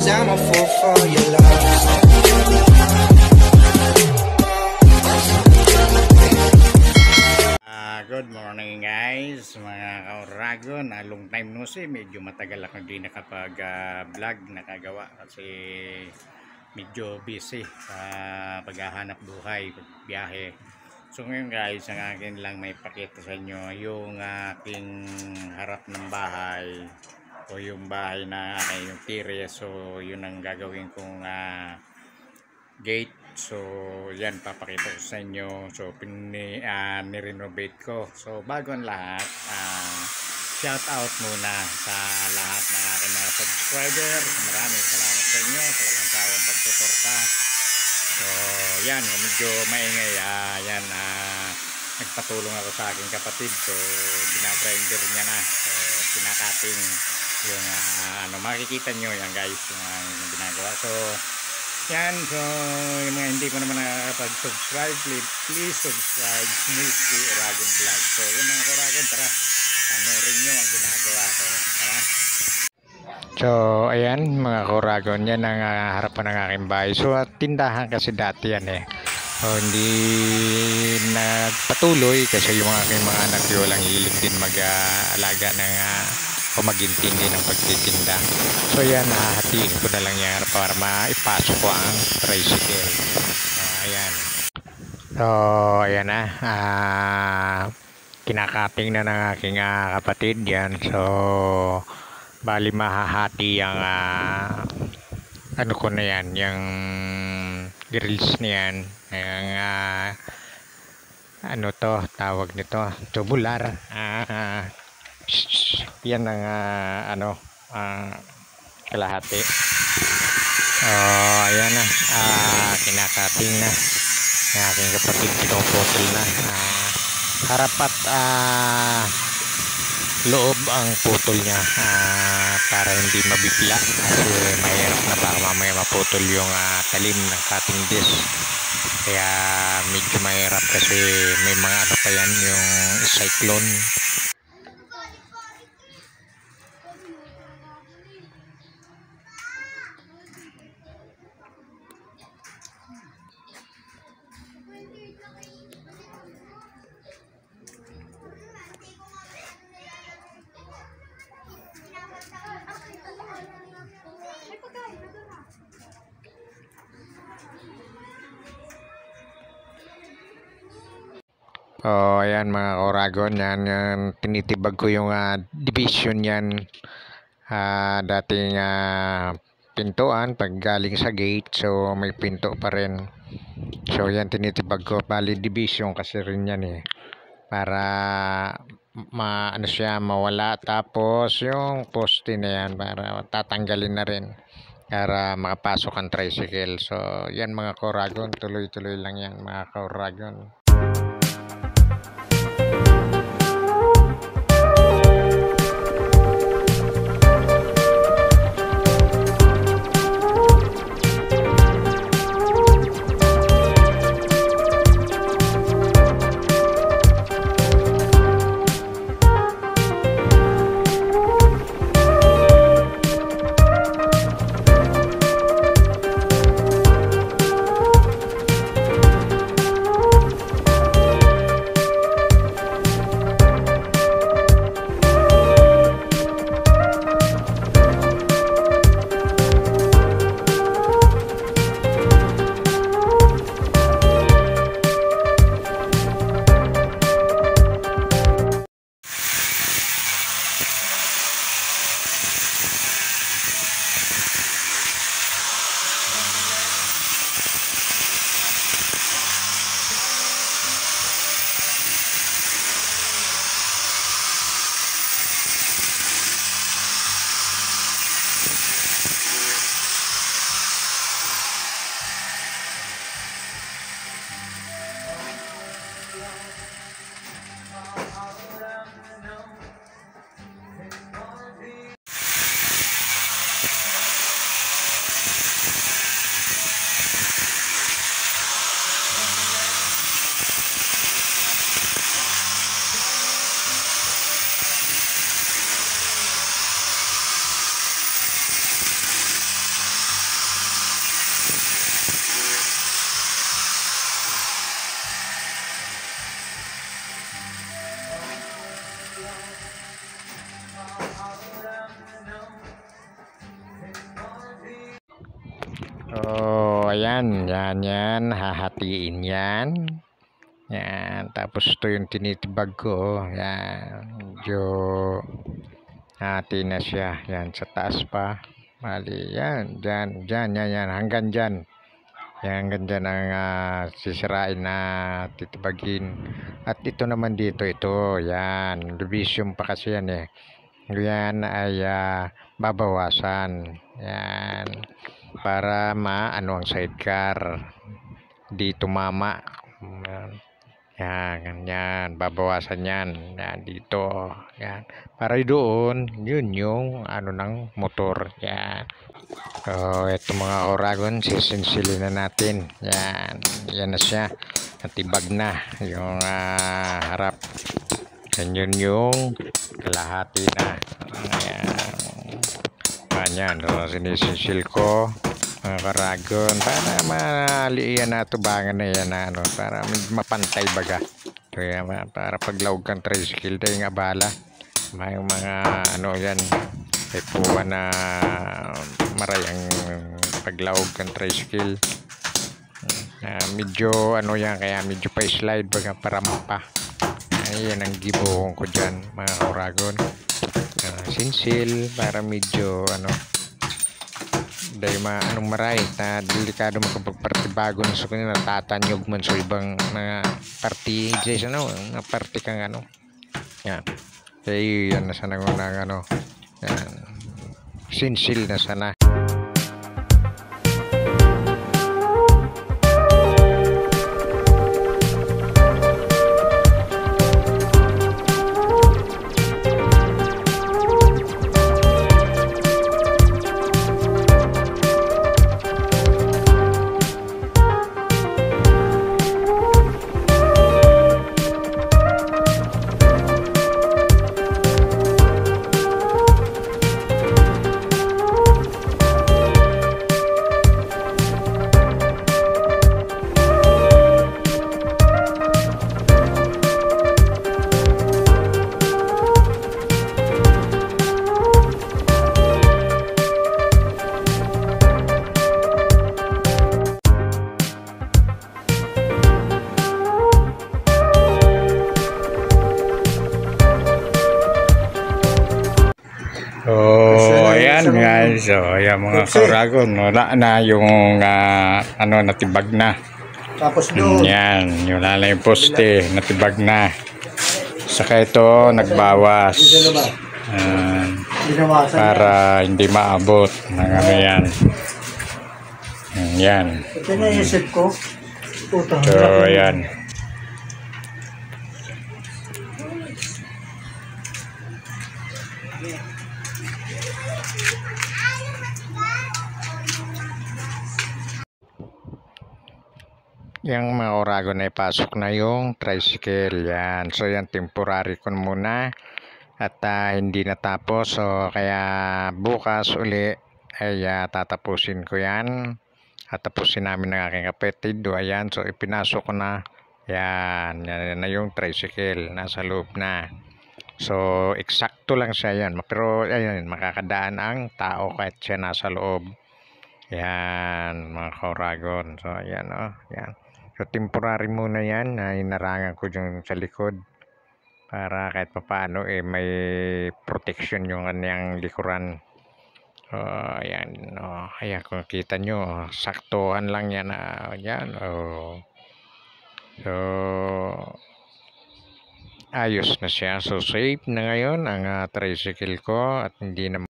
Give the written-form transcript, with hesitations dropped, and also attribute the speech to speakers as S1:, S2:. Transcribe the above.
S1: I'm a fool for your love.
S2: Good morning guys, mga kauragon. Long time no see, medyo matagal ako hindi nakapag-vlog, nakagawa kasi medyo busy sa paghahanap buhay, pagbiyahe. So ngayon guys, ang akin lang may pakita sa inyo yung aking harap ng bahay o yung bahay na yung terrace. So yun ang gagawin kong gate. So yan, papakita ko sa inyo. So nirenovate ko. So bago ang lahat, shout out muna sa lahat ng aking mga subscriber. Maraming salamat sa inyo sa walang sawang pagsuporta. So yan, medyo maingay. Yan, nagpatulong ako sa aking kapatid. So ginagrinder niya na. So kinakating yung makikita nyo yan guys, yung ginagawa. So yan, so yung mga hindi ko naman nakakapag-subscribe, please subscribe Sneaky Uragon Vlog. So yung mga Uragon, tara, panoorin nyo ang ginagawa ko. Tara. So ayan mga Uragon, yan ang harapan ng aking bahay. So tindahan kasi dati yan eh. So hindi nagpatuloy kasi yung aking mga anak yung walang hilig din mag-alaga ng o magintindi ng pagtitinda. So yan, hahatiin ko na lang yan para maipasok ko ang tricycle. Ayan. So ayan na, kinakating na ng aking kapatid yan. So bali mahahati ang ano ko na yan, yung grills na yan, yung ano to, tawag nito, tubular. Yan ang kalahati. Ayan na, kinakating na ng aking kapatid, pinuputol na. Harap at loob ang putol niya para hindi mabigla kasi mahirap na baka mamaya maputol yung talim ng cutting disc. Kaya medyo mahirap kasi may mga ano pa yan, yung cyclone. Ayan mga Uragon, yan tinitibag ko yung division yan, dating pintuan pag galing sa gate. So may pinto pa rin. So yan, tinitibag ko, bali division kasi rin yan eh, para ano siya, mawala. Tapos yung poste na yan para tatanggalin na rin para makapasok ang tricycle. So yan mga Uragon, tuloy-tuloy lang yan mga Uragon. Oh, ayan, yan, hahatiin yan. Yan, tapos ito yung tinitibag ko, yan, medyo hati na siya, yan, sa taas pa, mali, yan, yan, hanggang dyan, yan, hanggang dyan ang sisirain na titibagin, at ito naman dito, ito, yan, division pa kasi yan yan ay babawasan, yan, para maano ang sidecar, di tumama, yan, ganyan, babawasan yan, yan, dito, yan, para doon, yun yung ano ng motor, yan. So, ito mga Oragon, sisinsilin na natin, yan, yan na siya, natibag na, yung harap, yan yun yung kalahati na, yan, so, sinisinsil ko, mga Karagon, para maliiyan na tubangan na yan ano, para mapantay baga, kaya para paglawag kang tricycle tayo nga bala, may mga ano yan, ay puwa na marayang paglawag kang tricycle, medyo ano yan, kaya medyo pa slide baga para mapa, ayan ang gibuhong ko dyan mga Karagon, sinsil para medyo ano, dahil anong maray na delikado makapagpartibago na sa kanya, natatanyog man sa ibang mga party dyan, ano, mga party kang ano, yan, kaya yan na sana ng ano, yan, sinsil na sana. So, ayan guys. So, ayan mga Karagon. Wala na yung ano, natibag na.
S1: Tapos doon.
S2: Yan. Wala na yung poste. Natibag na. Saka ito, nagbawas. Para hindi maabot ng ano yan. Yan.
S1: Ito na isip ko.
S2: So, ayan. Yung mga Oragon ay pasok na yung tricycle, yan. So yan, temporary ko muna at hindi natapos, so kaya bukas uli ay tatapusin ko yan at tapusin namin ng aking kapatid. Ayan, so ipinasok ko na yan, yan na yung tricycle, nasa loob na. So eksakto lang siya yan, pero ayan, makakadaan ang tao kahit siya nasa loob. Yan mga Oragon. So ayan, yan. So temporary muna yan, inarangan ko yung sa likod para kahit papaano may protection yung kanyang likuran. So ayan, ayan, kung kita nyo, saktuhan lang yan, yan, so ayos na siya. So safe na ngayon ang tricycle ko at hindi na